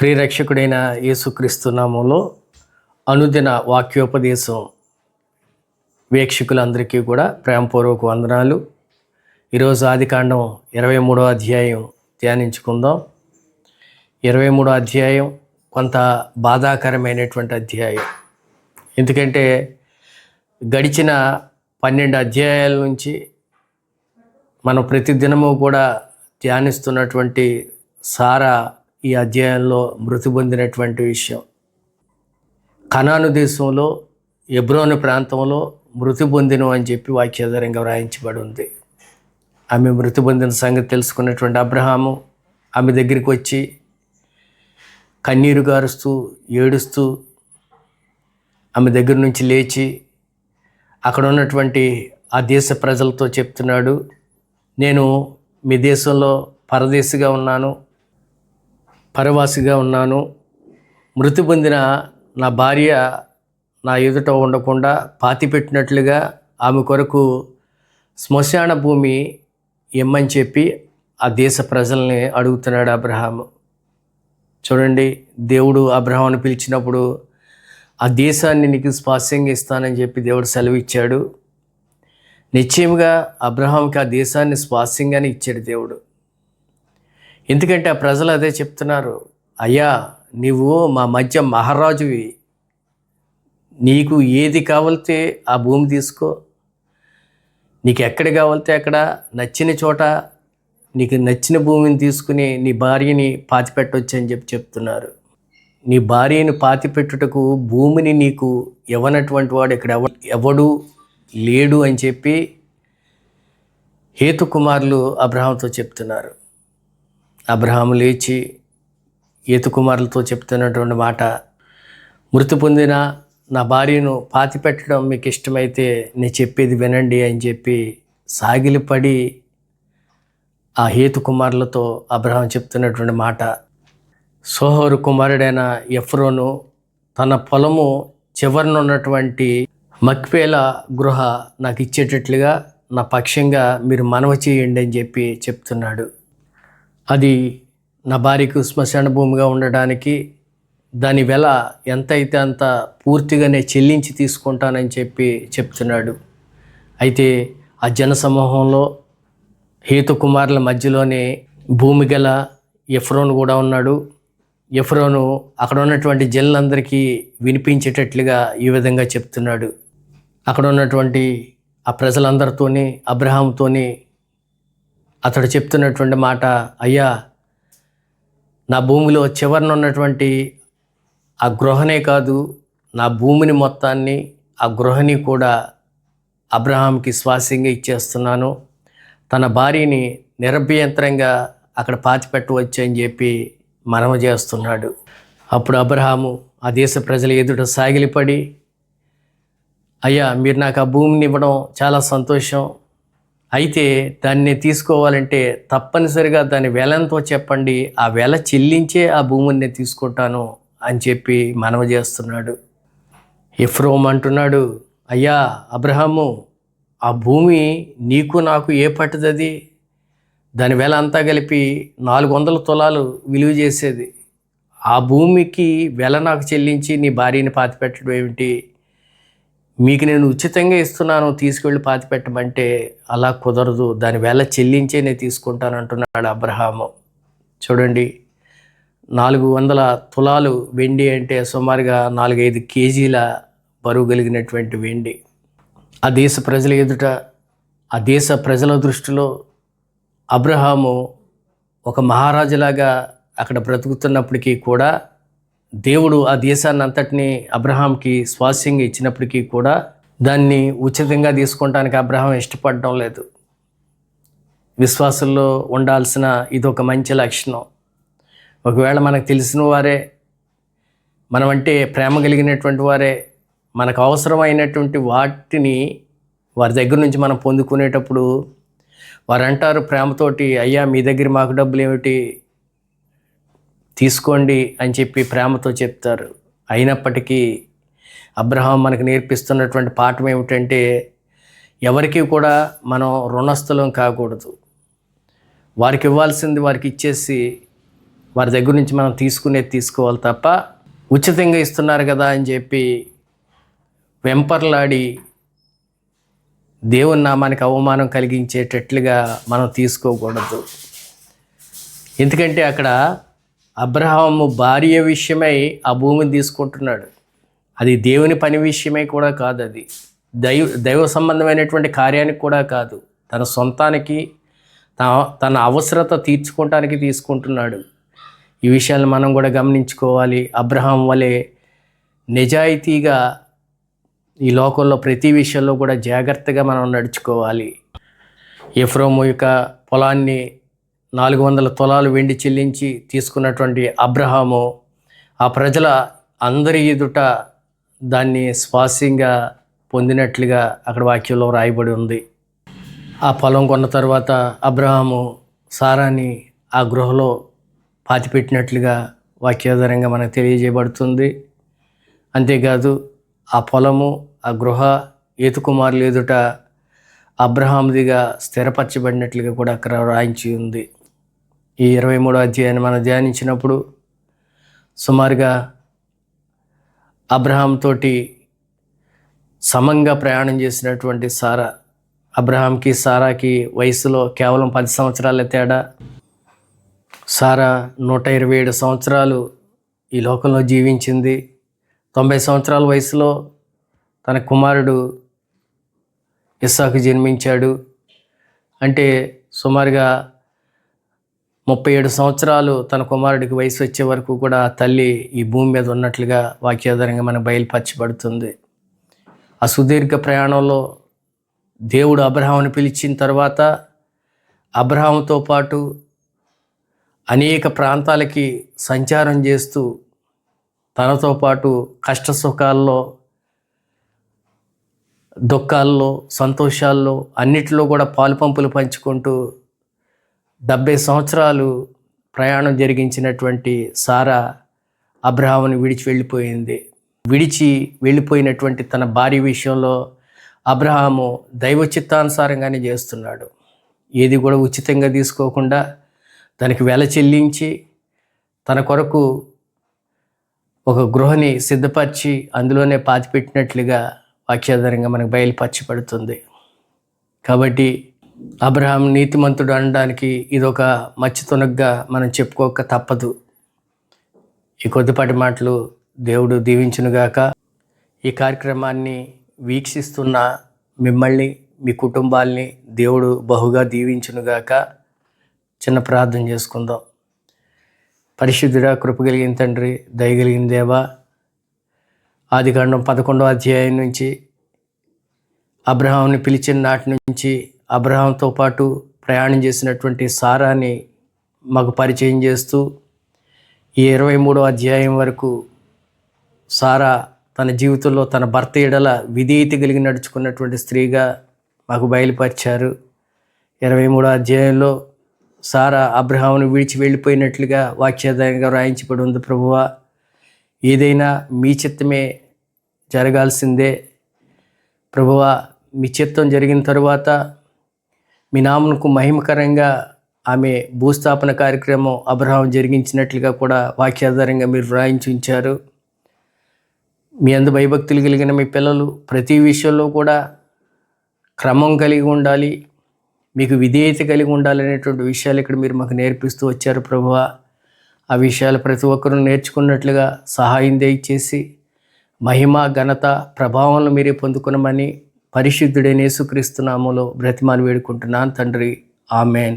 ప్రియరక్షకుడైన యేసుక్రీస్తు నామంలో అనుదిన వాక్యోపదేశం వీక్షకులందరికీ కూడా ప్రేమపూర్వక వందనాలు. ఈరోజు ఆదికాండం 23వ అధ్యాయం ధ్యానించుకుందాం. 23వ అధ్యాయం కొంత బాధాకరమైనటువంటి అధ్యాయం. ఎందుకంటే గడిచిన 12 అధ్యాయాల నుంచి మనం ప్రతిదినము కూడా ధ్యానిస్తున్నటువంటి సారా ఈ అధ్యాయంలో మృతి పొందినటువంటి విషయం. కనాను దేశంలో హెబ్రోను ప్రాంతంలో మృతి పొందిన అని చెప్పి వాక్యాధారంగా వ్రాయించబడి ఉంది. ఆమె మృతి పొందిన సంగతి తెలుసుకున్నటువంటి అబ్రహాము ఆమె దగ్గరికి వచ్చి కన్నీరు గారుస్తూ ఏడుస్తూ ఆమె దగ్గర నుంచి లేచి అక్కడ ఉన్నటువంటి ఆ దేశ ప్రజలతో చెప్తున్నాడు, నేను మీ దేశంలో పరదేశిగా ఉన్నాను, పరవాసిగా ఉన్నాను. మృతి పొందిన నా భార్య నా ఎదుట ఉండకుండా పాతిపెట్టినట్లుగా ఆమె కొరకు శ్మశాన భూమి ఇమ్మని చెప్పి ఆ దేశ ప్రజల్ని అడుగుతున్నాడు అబ్రహాము. చూడండి, దేవుడు అబ్రహామును పిలిచినప్పుడు ఆ దేశాన్ని నీకు స్వాస్యంగా ఇస్తానని చెప్పి దేవుడు సెలవిచ్చాడు. నిశ్చయంగా అబ్రహాంకి ఆ దేశాన్ని స్వాస్యంగానే ఇచ్చాడు దేవుడు. ఎందుకంటే ఆ ప్రజలు అదే చెప్తున్నారు, అయ్యా నీవు మా మధ్య మహారాజువి, నీకు ఏది కావాలితే ఆ భూమి తీసుకో, నీకు ఎక్కడ కావాలితే అక్కడ నచ్చిన చోట నీకు నచ్చిన భూమిని తీసుకుని నీ భార్యని పాతిపెట్టవచ్చు అని చెప్పి చెప్తున్నారు. నీ భార్యని పాతిపెట్టుటకు భూమిని నీకు ఇవ్వనటువంటి వాడు ఇక్కడ ఎవడు లేడు అని చెప్పి హేతు కుమారులు అబ్రహాంతో చెప్తున్నారు. అబ్రహాము లేచి హేతు కుమారులతో చెప్తున్నటువంటి మాట, మృతి పొందిన నా భార్యను పాతిపెట్టడం మీకు ఇష్టమైతే నేను చెప్పేది వినండి అని చెప్పి సాగిలిపడి ఆ హేతు కుమారులతో అబ్రహాం చెప్తున్నటువంటి మాట, సోహోరు కుమారుడైన ఎఫ్రోను తన పొలము చివరన ఉన్నటువంటి మక్పేల గృహ నాకు ఇచ్చేటట్లుగా నా పక్షంగా మీరు మనవి చేయండి అని చెప్పి చెప్తున్నాడు. అది నా భార్యకు శ్మశాన భూమిగా ఉండడానికి దాని వెల ఎంత అయితే అంత పూర్తిగానే చెల్లించి తీసుకుంటానని చెప్పి చెప్తున్నాడు. అయితే ఆ జనసమూహంలో హేతు కుమారుల మధ్యలోనే భూమి గల ఎఫ్రోను కూడా ఉన్నాడు. ఎఫ్రోను అక్కడ ఉన్నటువంటి జనులందరికీ వినిపించేటట్లుగా ఈ విధంగా చెప్తున్నాడు. అక్కడ ఉన్నటువంటి ఆ ప్రజలందరితోని అబ్రహాంతోని అతడు చెప్తున్నటువంటి మాట, అయ్యా నా భూమిలో చివరన ఉన్నటువంటి ఆ గృహనే కాదు, నా భూమిని మొత్తాన్ని ఆ గృహని కూడా అబ్రహాంకి స్వాస్యంగా ఇచ్చేస్తున్నాను, తన భార్యని నిరభ్యంతరంగా అక్కడ పాతిపెట్టవచ్చు అని చెప్పి మనవి చేస్తున్నాడు. అప్పుడు అబ్రహాము ఆ దేశ ప్రజల ఎదుట సాగిలిపడి, అయ్యా మీరు నాకు ఆ భూమిని ఇవ్వడం చాలా సంతోషం, అయితే దాన్ని తీసుకోవాలంటే తప్పనిసరిగా దాని వెలంతో చెప్పండి, ఆ వెల చెల్లించే ఆ భూమిని నేను తీసుకుంటాను అని చెప్పి మనవి చేస్తున్నాడు. ఎఫ్రోం అంటున్నాడు, అయ్యా అబ్రహాము ఆ భూమి నీకు నాకు ఏ పట్టుదది, దాని వెల అంతా కలిపి 400 తులాలు విలువ చేసేది, ఆ భూమికి వెల నాకు చెల్లించి నీ భార్యని పాతిపెట్టడం ఏమిటి, మీకు నేను ఉచితంగా ఇస్తున్నాను తీసుకెళ్ళి పాతిపెట్టమంటే అలా కుదరదు, దాని వెల చెల్లించే నేను తీసుకుంటాను అంటున్నాడు అబ్రహాము. చూడండి, 400 తులాలు వెండి అంటే సుమారుగా 4-5 కేజీల బరువు కలిగినటువంటి వెండి. ఆ దేశ ప్రజల ఎదుట ఆ దేశ ప్రజల దృష్టిలో అబ్రహాము ఒక మహారాజులాగా అక్కడ బ్రతుకుతున్నప్పటికీ కూడా దేవుడు ఆ దేశాన్ని అంతటినీ అబ్రహాంకి స్వాస్యంగా ఇచ్చినప్పటికీ కూడా దాన్ని ఉచితంగా తీసుకుంటానికి అబ్రహాం ఇష్టపడడం లేదు. విశ్వాసంలో ఉండాల్సిన ఇదొక మంచి లక్షణం. ఒకవేళ మనకు తెలిసిన వారే, మనమంటే ప్రేమ కలిగినటువంటి వారే, మనకు అవసరమైనటువంటి వాటిని వారి దగ్గర నుంచి మనం పొందుకునేటప్పుడు వారు అంటారు ప్రేమతోటి, అయ్యా మీ దగ్గర మాకు డబ్బులు ఏమిటి, తీసుకోండి అని చెప్పి ప్రేమతో చెప్తారు. అయినప్పటికీ అబ్రహాం మనకు నేర్పిస్తున్నటువంటి పాఠం ఏమిటంటే, ఎవరికి కూడా మనం రుణస్థులం కాకూడదు. వారికి ఇవ్వాల్సింది వారికి ఇచ్చేసి వారి దగ్గర నుంచి మనం తీసుకోవాలి తప్ప ఉచితంగా ఇస్తున్నారు కదా అని చెప్పి వెంపర్లాడి దేవుని నామానికి అవమానం కలిగించేటట్లుగా మనం తీసుకోకూడదు. ఎందుకంటే అక్కడ అబ్రహాము భార్య విషయమై ఆ భూమిని తీసుకుంటున్నాడు. అది దేవుని పని విషయమై కూడా కాదు, అది దైవ సంబంధమైనటువంటి కార్యానికి కూడా కాదు, తన సొంతానికి తన అవసరత తీర్చుకోవటానికి తీసుకుంటున్నాడు. ఈ విషయాన్ని మనం కూడా గమనించుకోవాలి. అబ్రహాం వలె నిజాయితీగా ఈ లోకంలో ప్రతి విషయంలో కూడా జాగ్రత్తగా మనం నడుచుకోవాలి. ఎఫ్రోము యొక్క పొలాన్ని 400 తులాలు వెండి చెల్లించి తీసుకున్నటువంటి అబ్రహాము ఆ ప్రజల అందరి ఎదుట దాన్ని స్వాస్యంగా పొందినట్లుగా అక్కడ వాక్యంలో రాయబడి ఉంది. ఆ పొలం కొన్న తర్వాత అబ్రహాము సారాని ఆ గృహలో పాతిపెట్టినట్లుగా వాక్యాధారంగా మనకు తెలియజేయబడుతుంది. అంతేకాదు ఆ పొలము, ఆ గృహ ఏతుకుమారులు ఎదుట అబ్రహాముదిగా స్థిరపరచబడినట్లుగా కూడా అక్కడ రాయించి ఉంది. ఈ 23వ అధ్యాయాన్ని మనం ధ్యానించినప్పుడు సుమారుగా అబ్రహాం తోటి సమంగా ప్రయాణం చేసినటువంటి సారా, అబ్రహాంకి సారాకి వయసులో కేవలం 10 సంవత్సరాల తేడా. సారా 127 సంవత్సరాలు ఈ లోకంలో జీవించింది. 90 సంవత్సరాల వయసులో తన కుమారుడు ఇస్సాకు జన్మించాడు. అంటే సుమారుగా 37 సంవత్సరాలు తన కుమారుడికి వయసు వచ్చే వరకు కూడా తల్లి ఈ భూమి మీద ఉన్నట్లుగా వాక్యాధారంగా మనకు బయలుపరచబడుతుంది. ఆ సుదీర్ఘ ప్రయాణంలో దేవుడు అబ్రహామును పిలిచిన తర్వాత అబ్రహాముతో పాటు అనేక ప్రాంతాలకి సంచారం చేస్తూ తనతో పాటు కష్ట సుఖాల్లో, దుఃఖాల్లో, సంతోషాల్లో అన్నిటిలో కూడా పాలుపంపులు పంచుకుంటూ 70 సంవత్సరాలు ప్రయాణం జరిగించినటువంటి సారా అబ్రహాముని విడిచి వెళ్ళిపోయినటువంటి తన భార్య విషయంలో అబ్రహాము దైవ చిత్తానుసారంగానే చేస్తున్నాడు. ఏది కూడా ఉచితంగా తీసుకోకుండా దానికి వెల చెల్లించి తన కొరకు ఒక గృహని సిద్ధపరిచి అందులోనే పాతిపెట్టినట్లుగా వాక్యాధారంగా మనకు బయలుపరచబడుతుంది. కాబట్టి అబ్రహాం నీతిమంతుడు అనడానికి ఇదొక మచ్చితునగ్గా మనం చెప్పుకోక తప్పదు. ఈ కొద్దిపాటి మాటలు దేవుడు దీవించునుగాక. ఈ కార్యక్రమాన్ని వీక్షిస్తున్న మిమ్మల్ని, మీ కుటుంబాల్ని దేవుడు బహుగా దీవించునుగాక. చిన్న ప్రార్థన చేసుకుందాం. పరిశుద్ధుడా, కృపగలిగిన తండ్రి, దయగలిగిన దేవా, ఆదికాండం 11వ అధ్యాయం నుంచి అబ్రహాంని పిలిచిన నాటి నుంచి అబ్రహాంతో పాటు ప్రయాణం చేసినటువంటి సారాని మాకు పరిచయం చేస్తూ ఈ 23వ అధ్యాయం వరకు సారా తన జీవితంలో తన భర్త ఎడల విధేయత కలిగి నడుచుకున్నటువంటి స్త్రీగా మాకు బయలుపరిచారు. 23వ అధ్యాయంలో సారా అబ్రహామును విడిచి వెళ్ళిపోయినట్లుగా వాక్యాధారంగా రాయించబడి ఉంది. ప్రభువా, ఏదైనా మీ చిత్తమే జరగాల్సిందే. ప్రభువా, మీ చిత్తం జరిగిన తరువాత మీ నామమునకు మహిమకరంగా ఆమె భూస్థాపన కార్యక్రమం అబ్రహాం జరిగించినట్లుగా కూడా వాక్యాధారంగా మీరు రాయించి ఉంచారు. మీ అందు భయభక్తులు కలిగిన మీ పిల్లలు ప్రతి విషయంలో కూడా క్రమం కలిగి ఉండాలి, మీకు విధేయత కలిగి ఉండాలనేటువంటి విషయాలు ఇక్కడ మీరు మాకు నేర్పిస్తూ వచ్చారు. ప్రభువా, ఆ విషయాలు ప్రతి ఒక్కరూ నేర్చుకున్నట్లుగా సహాయం దయచేసి మహిమ, ఘనత, ప్రభావంలో మీరే పొందుకునమని పరిశుద్ధుడైన యేసుక్రీస్తు నామములో బ్రతిమాలు వేడుకుంటున్నాను తండ్రి. ఆమెన్.